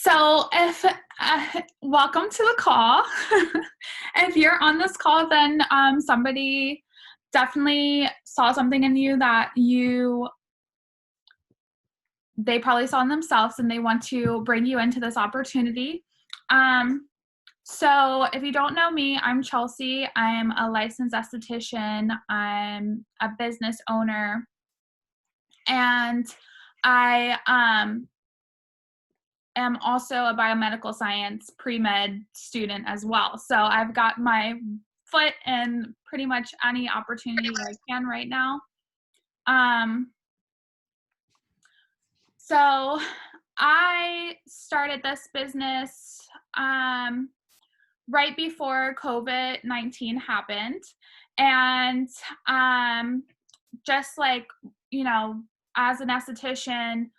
So if welcome to the call. If you're on this call, then somebody definitely saw something in you that they probably saw in themselves, and they want to bring you into this opportunity. Um, so if you don't know me, I'm Chelsea. I'm a licensed esthetician. I'm a business owner, and I am also a biomedical science pre-med student as well. So I've got my foot in pretty much any opportunity I can right now. So I started this business right before COVID-19 happened. And just like, you know, as an esthetician,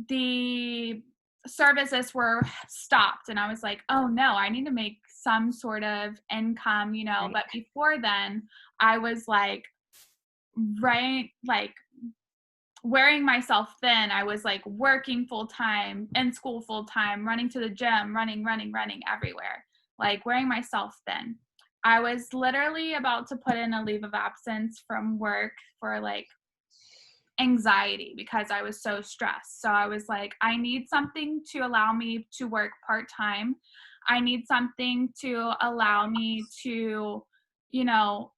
the services were stopped, and I was like, oh no, I need to make some sort of income, Right. but before then I was like, right, like wearing myself thin. I was like working full time, in school full time, running to the gym, running everywhere, like wearing myself thin. I was literally about to put in a leave of absence from work for like anxiety because I was so stressed. So I was like, I need something to allow me to work part-time. I need something to allow me to, you know,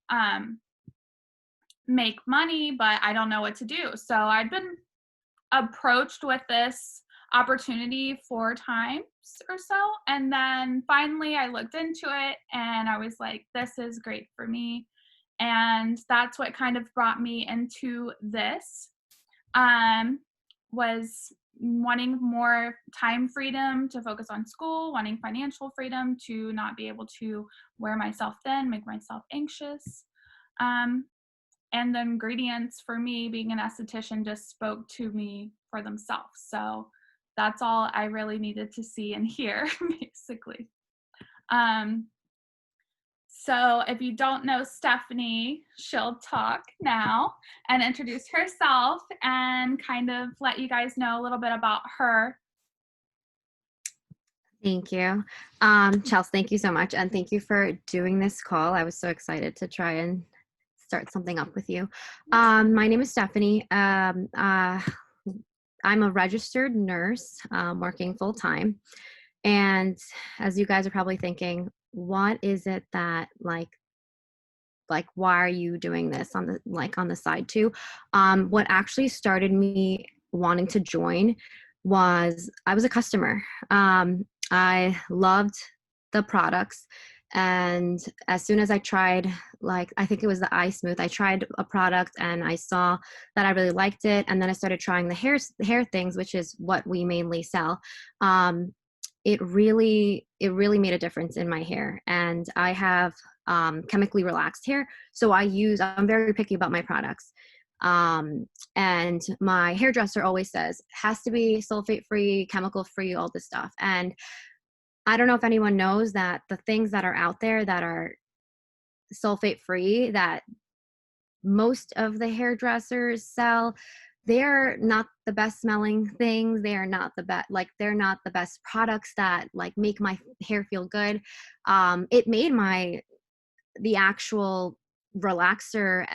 make money, but I don't know what to do. So I'd been approached with this opportunity 4 times or so. And then finally I looked into it and I was like, this is great for me. And that's what kind of brought me into this. Was wanting more time freedom to focus on school, wanting financial freedom to not be able to wear myself thin, make myself anxious. Um, and the ingredients for me being an esthetician just spoke to me for themselves. So that's all I really needed to see and hear, basically. Um, so if you don't know Stephanie, she'll talk now and introduce herself and kind of let you guys know a little bit about her. Thank you. Chelsea, thank you so much. And thank you for doing this call. I was so excited to try and start something up with you. My name is Stephanie. I'm a registered nurse working full time. And as you guys are probably thinking, what is it that why are you doing this on the side too? What actually started me wanting to join was I was a customer. I loved the products, and as soon as I tried, I think it was the Eye Smooth, I tried a product and I saw that I really liked it, and then I started trying the hair things, which is what we mainly sell. It really made a difference in my hair, and I have chemically relaxed hair, so I'm very picky about my products. And my hairdresser always says has to be sulfate free, chemical free, all this stuff. And I don't know if anyone knows that the things that are out there that are sulfate free, that most of the hairdressers sell, they're not the best smelling things. They are not the best, they're not the best products that make my hair feel good. It made the actual relaxer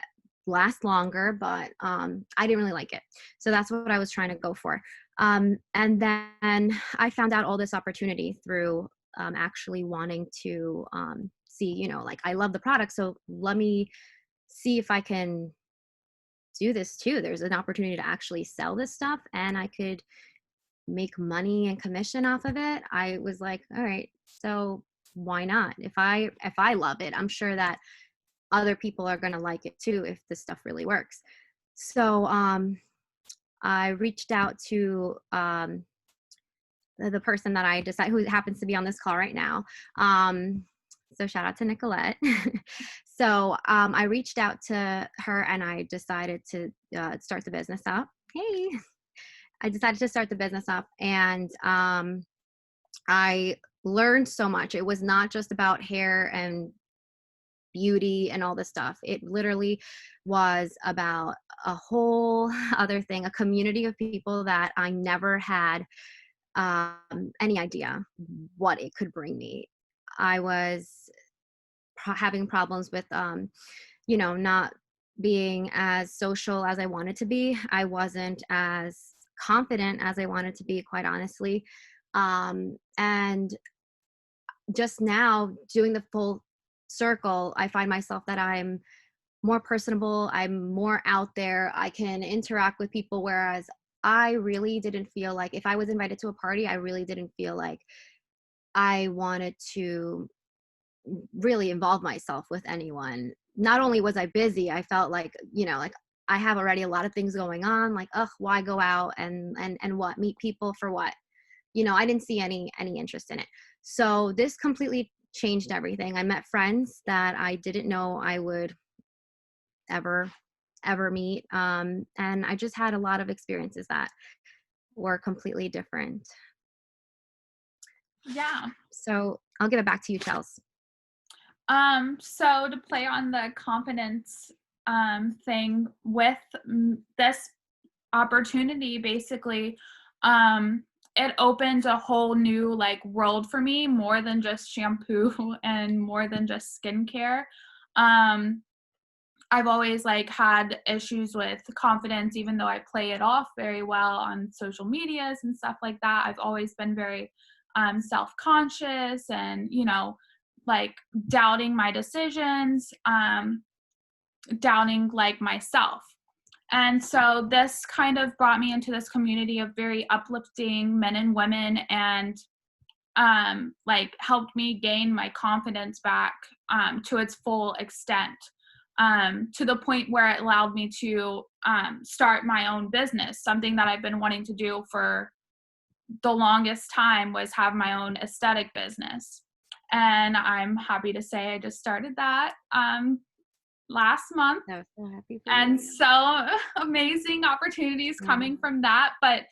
last longer, but I didn't really like it. So that's what I was trying to go for. And then I found out all this opportunity through actually wanting to see, I love the product, so let me see if I can do this too. There's an opportunity to actually sell this stuff and I could make money and commission off of it. I was like, all right, so why not? If I love it, I'm sure that other people are going to like it too if this stuff really works. So I reached out to the person that I decided, who happens to be on this call right now. So shout out to Nicolette. So I reached out to her and I decided to start the business up. Hey, I decided to start the business up, and I learned so much. It was not just about hair and beauty and all this stuff. It literally was about a whole other thing, a community of people that I never had any idea what it could bring me. I was having problems with, not being as social as I wanted to be. I wasn't as confident as I wanted to be, quite honestly. And just now doing the full circle, I find myself that I'm more personable, I'm more out there, I can interact with people. Whereas I really didn't feel like, if I was invited to a party, I really didn't feel like I wanted to really involve myself with anyone. Not only was I busy, I felt like, like I have already a lot of things going on. Like, ugh, why go out and what, meet people for what? I didn't see any interest in it. So this completely changed everything. I met friends that I didn't know I would ever meet, and I just had a lot of experiences that were completely different. Yeah. So I'll give it back to you, Chels. So to play on the confidence thing with this opportunity, basically, it opened a whole new like world for me, more than just shampoo and more than just skincare. Um, I've always like had issues with confidence, even though I play it off very well on social medias and stuff like that. I've always been very self-conscious and, like doubting my decisions, doubting like myself. And so this kind of brought me into this community of very uplifting men and women, and like helped me gain my confidence back to its full extent, to the point where it allowed me to start my own business. Something that I've been wanting to do for the longest time was have my own aesthetic business. And I'm happy to say I just started that last month. I was so happy for And you. so amazing opportunities coming from that. But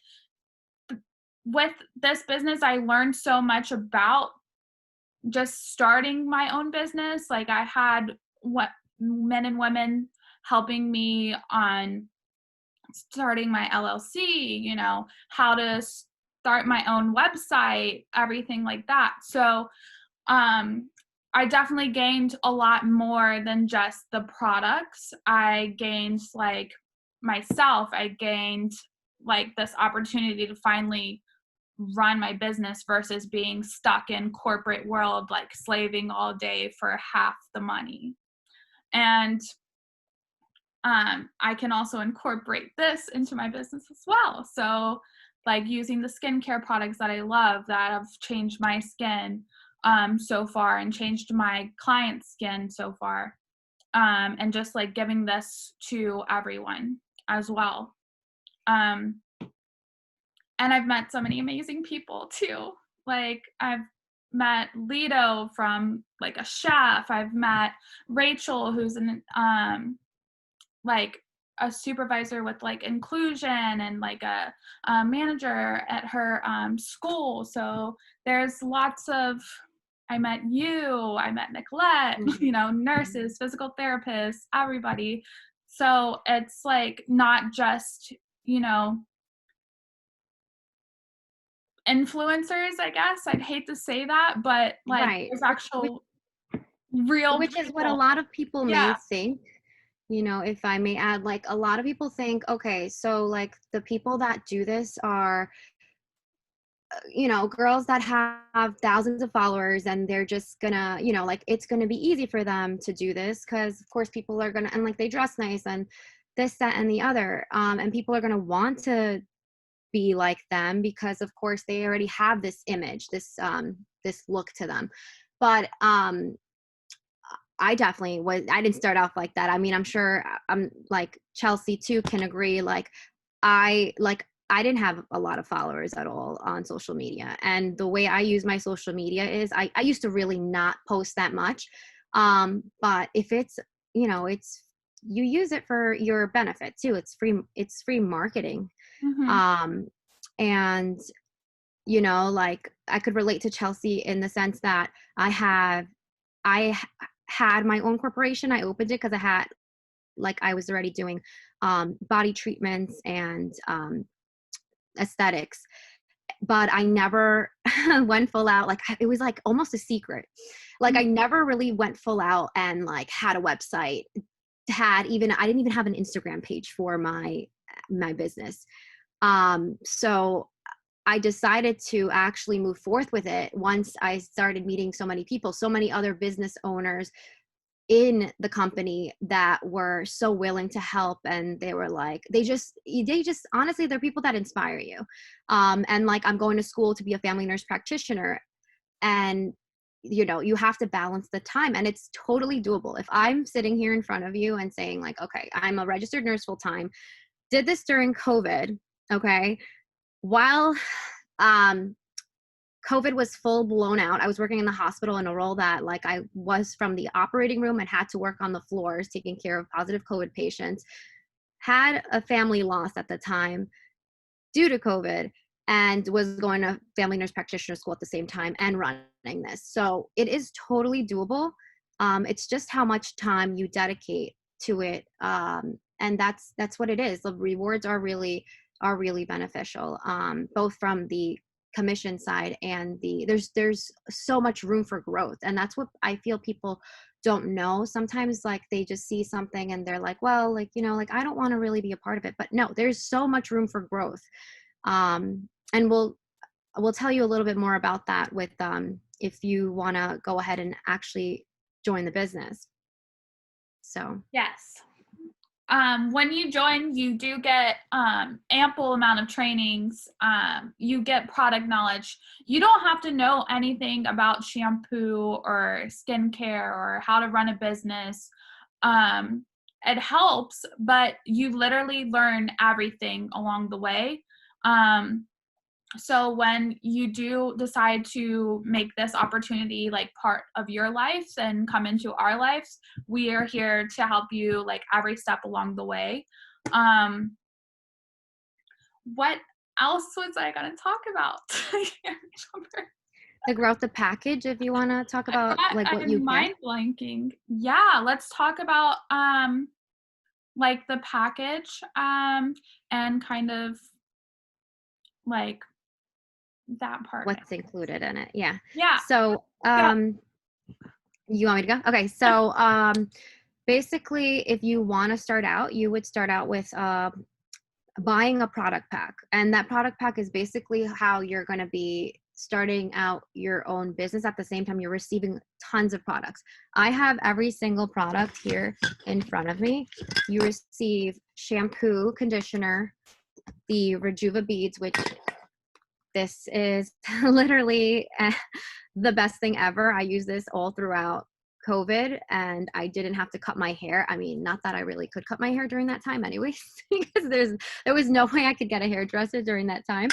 with this business, I learned so much about just starting my own business. Like I had what men and women helping me on starting my LLC, how to start my own website, everything like that. So I definitely gained a lot more than just the products. I gained like myself. I gained like this opportunity to finally run my business versus being stuck in corporate world, like slaving all day for half the money. And I can also incorporate this into my business as well. So like using the skincare products that I love that have changed my skin so far and changed my client's skin so far. And just like giving this to everyone as well. Um, and I've met so many amazing people too. Like I've met Lido from like a chef. I've met Rachel, who's an like a supervisor with like inclusion and like a manager at her school. So there's lots of, I met you, I met Nicolette, nurses, physical therapists, everybody. So it's like not just, influencers, I guess. I'd hate to say that, but like Right. there's Which, actual real which is what a people. lot of people may Yeah. think. If I may add, like a lot of people think, okay, so like the people that do this are, girls that have thousands of followers, and they're just gonna, like it's gonna be easy for them to do this because of course people are gonna, and like they dress nice and this, that, and the other. And people are gonna want to be like them because of course they already have this image, this look to them. But I definitely was, I didn't start off like that. I mean, I'm sure I'm like Chelsea too can agree. I didn't have a lot of followers at all on social media. And the way I use my social media is I used to really not post that much. But if it's, it's, you use it for your benefit too. It's free marketing. Mm-hmm. Um, and, like I could relate to Chelsea in the sense that I had my own corporation. I opened it because I was already doing body treatments and aesthetics. but I never went full out. Like it was like almost a secret. Like I never really went full out and like had a website, I didn't even have an Instagram page for my business. So I decided to actually move forth with it once I started meeting so many people, so many other business owners in the company that were so willing to help. And they were like, they just honestly, they're people that inspire you. And like, I'm going to school to be a family nurse practitioner, and you have to balance the time, and it's totally doable. If I'm sitting here in front of you and saying like, okay, I'm a registered nurse full time, did this during COVID, okay, while COVID was full blown out. I was working in the hospital in a role that like I was from the operating room and had to work on the floors taking care of positive COVID patients, had a family loss at the time due to COVID, and was going to family nurse practitioner school at the same time and running this. So it is totally doable. It's just how much time you dedicate to it. And that's what it is. The rewards are really beneficial, both from the commission side and there's so much room for growth. And that's what I feel people don't know sometimes. Like they just see something and they're like, well, like, like I don't want to really be a part of it. But no, there's so much room for growth. And we'll tell you a little bit more about that with if you want to go ahead and actually join the business. So yes. When you join, you do get ample amount of trainings. You get product knowledge. You don't have to know anything about shampoo or skincare or how to run a business. It helps, but you literally learn everything along the way. So when you do decide to make this opportunity like part of your life and come into our lives, we are here to help you like every step along the way. What else was I going to talk about? I can't remember. The growth of package, if you want to talk about like what you I'm mind blanking. Yeah, let's talk about like the package and kind of like that part. What's included in it. Yeah. Yeah. So you want me to go? Okay. So basically, if you want to start out, you would start out with buying a product pack. And that product pack is basically how you're going to be starting out your own business. At the same time, you're receiving tons of products. I have every single product here in front of me. You receive shampoo, conditioner, the Rejuva beads, which this is literally the best thing ever. I use this all throughout COVID, and I didn't have to cut my hair. I mean, not that I really could cut my hair during that time anyways, because there was no way I could get a hairdresser during that time.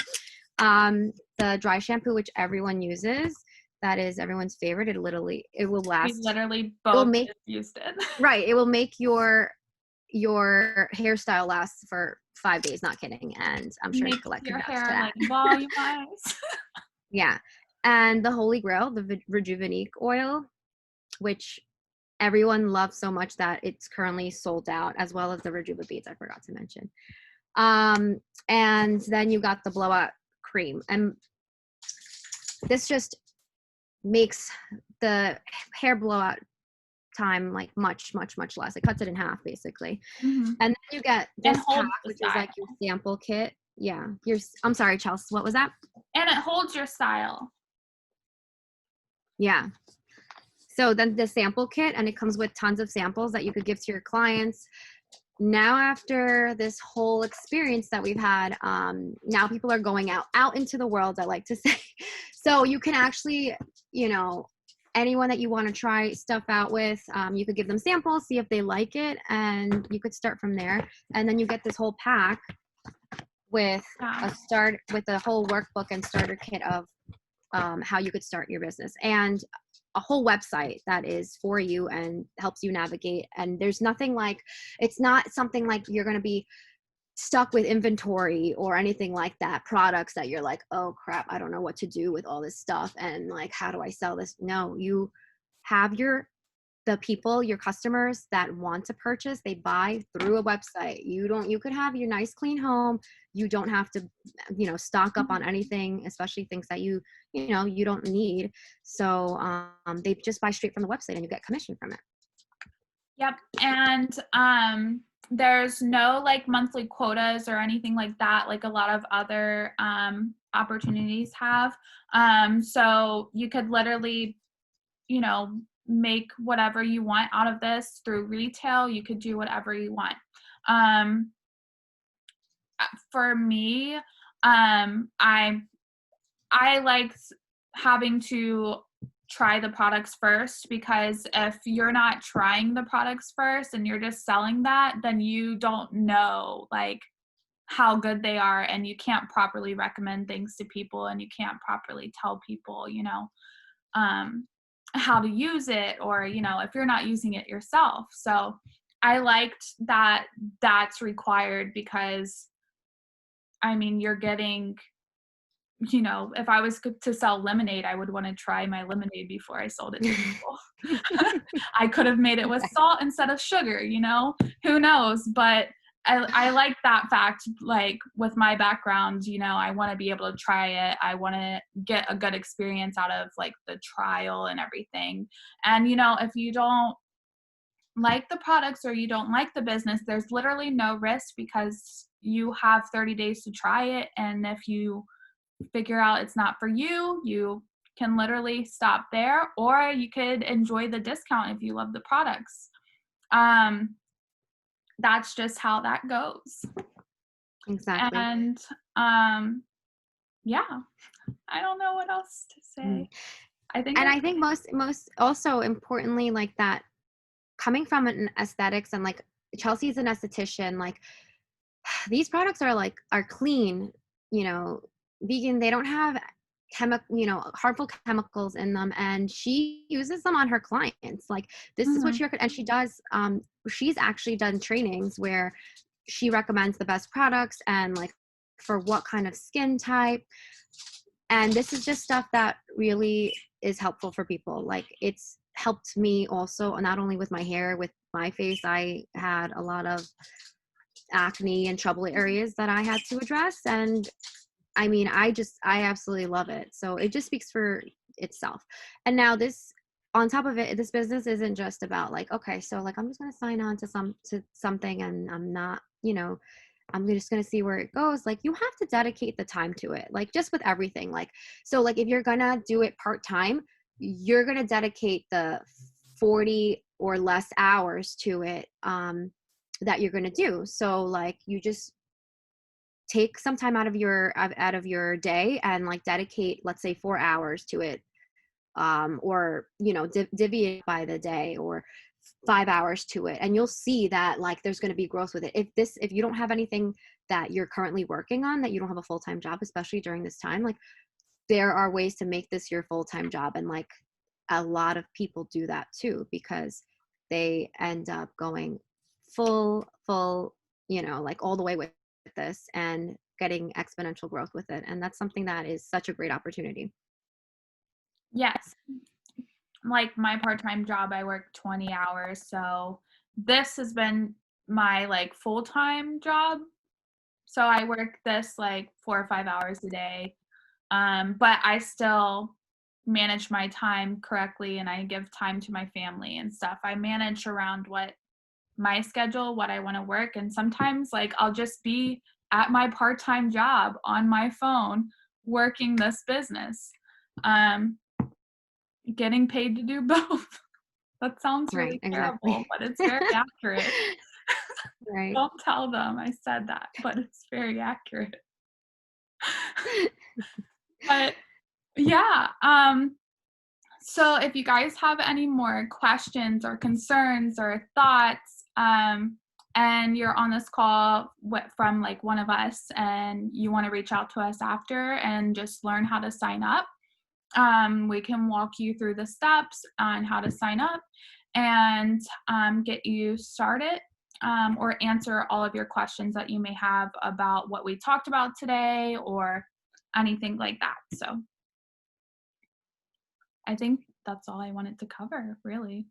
The dry shampoo, which everyone uses, that is everyone's favorite. It will last. We literally both used it. Right. It will make your hairstyle last for 5 days. Not kidding. And I'm sure Nicolette your can hair that. like volumized. Yeah. And the Holy Grail, the Rejuvenique oil, which everyone loves so much that it's currently sold out, as well as the Rejuva beads I forgot to mention. And then you got the blowout cream, and this just makes the hair blowout time like much less. It cuts it in half basically. Mm-hmm. And then you get this pack, which is like your sample kit. Yeah. I'm sorry, Chelsea, what was that? And it holds your style. Yeah. So then the sample kit, and it comes with tons of samples that you could give to your clients. Now, after this whole experience that we've had, now people are going out into the world, I like to say. So you can actually, anyone that you want to try stuff out with, you could give them samples, see if they like it, and you could start from there. And then you get this whole pack with a whole workbook and starter kit of how you could start your business, and a whole website that is for you and helps you navigate. And there's nothing like, it's not something like you're going to be stuck with inventory or anything like that, products that you're like, oh crap, I don't know what to do with all this stuff, and like, how do I sell this? No, you have your the people, your customers that want to purchase, they buy through a website. You could have your nice clean home. You don't have to, stock up on anything, especially things that you don't need. So they just buy straight from the website and you get commission from it. Yep. And there's no like monthly quotas or anything like that, like a lot of other opportunities have. So you could literally, make whatever you want out of this through retail. You could do whatever you want. For me, I like having to try the products first, because if you're not trying the products first and you're just selling that, then you don't know like how good they are, and you can't properly recommend things to people, and you can't properly tell people, how to use it, or, if you're not using it yourself. So I liked that that's required, because I mean, you're getting, if I was to sell lemonade, I would want to try my lemonade before I sold it to people. I could have made it with salt instead of sugar, who knows? But I like that fact, like with my background, I want to be able to try it. I want to get a good experience out of like the trial and everything. And, if you don't like the products or you don't like the business, there's literally no risk, because you have 30 days to try it. And if you figure out it's not for you, you can literally stop there, or you could enjoy the discount if you love the products. That's just how that goes. Exactly. And yeah, I don't know what else to say. I think most also importantly, like that, coming from an aesthetics, and like Chelsea's an esthetician, like these products are clean, vegan. They don't have harmful chemicals in them, and she uses them on her clients. Like this is what and she does. She's actually done trainings where she recommends the best products and like for what kind of skin type. And this is just stuff that really is helpful for people. Like it's helped me also, not only with my hair, with my face. I had a lot of acne and trouble areas that I had to address. And I mean, I absolutely love it. So it just speaks for itself. And now on top of it, this business isn't just about like, okay, so like, I'm just going to sign on to something and I'm not, I'm just going to see where it goes. Like you have to dedicate the time to it. Like just with everything. Like, so like if you're going to do it part-time, you're going to dedicate the 40 or less hours to it that you're going to do. So like you just take some time out of your day and like dedicate, let's say 4 hours to it, or divvy it by the day, or 5 hours to it, and you'll see that like there's going to be growth with it. If you don't have anything that you're currently working on, that you don't have a full-time job, especially during this time, like there are ways to make this your full-time job. And like a lot of people do that too, because they end up going full, like all the way with this and getting exponential growth with it. And that's something that is such a great opportunity. Yes. Like my part-time job, I work 20 hours. So this has been my like full-time job. So I work this like 4 or 5 hours a day. But I still manage my time correctly, and I give time to my family and stuff. I manage around what my schedule, what I want to work. And sometimes like I'll just be at my part-time job on my phone working this business, getting paid to do both. That sounds really Right, terrible, exactly. but it's very accurate. Right. Don't tell them I said that, but it's very accurate. But yeah, so if you guys have any more questions or concerns or thoughts, and you're on this call from like one of us, and you want to reach out to us after and just learn how to sign up, we can walk you through the steps on how to sign up and get you started, or answer all of your questions that you may have about what we talked about today or anything like that. So I think that's all I wanted to cover, really.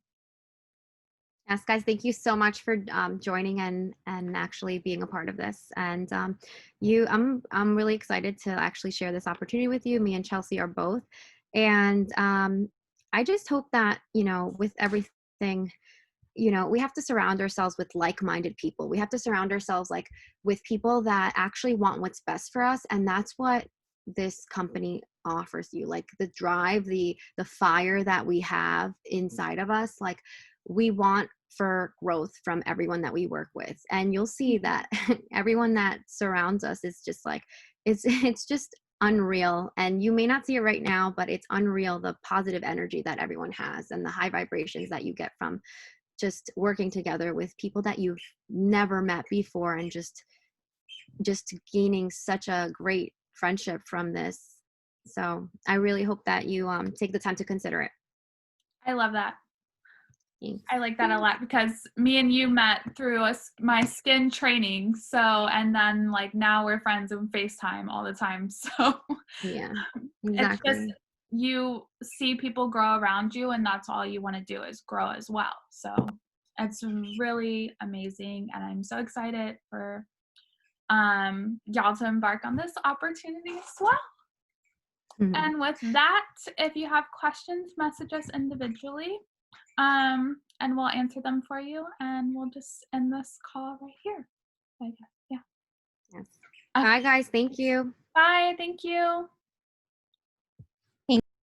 Yes, guys, thank you so much for joining and actually being a part of this. And I'm really excited to actually share this opportunity with you. Me and Chelsea are both, and I just hope that with everything, we have to surround ourselves with like-minded people. We have to surround ourselves with people that actually want what's best for us, and that's what this company offers you. Like the drive, the fire that we have inside of us, like we want for growth from everyone that we work with. And you'll see that everyone that surrounds us is just like it's just unreal. And you may not see it right now, but it's unreal, the positive energy that everyone has and the high vibrations that you get from just working together with people that you've never met before, and just gaining such a great friendship from this. So I really hope that you take the time to consider it. I love that. Thanks. I like that a lot because me and you met through my skin training. So, and then like now we're friends on FaceTime all the time. So Yeah, it's just, exactly. you see people grow around you, and that's all you want to do is grow as well. So it's really amazing. And I'm so excited for y'all to embark on this opportunity as well. Mhm. And with that, if you have questions, message us individually, and we'll answer them for you. And we'll just end this call right here. I guess. Yeah. Yes. Bye, Okay. guys. Thank you. Bye. Thank you.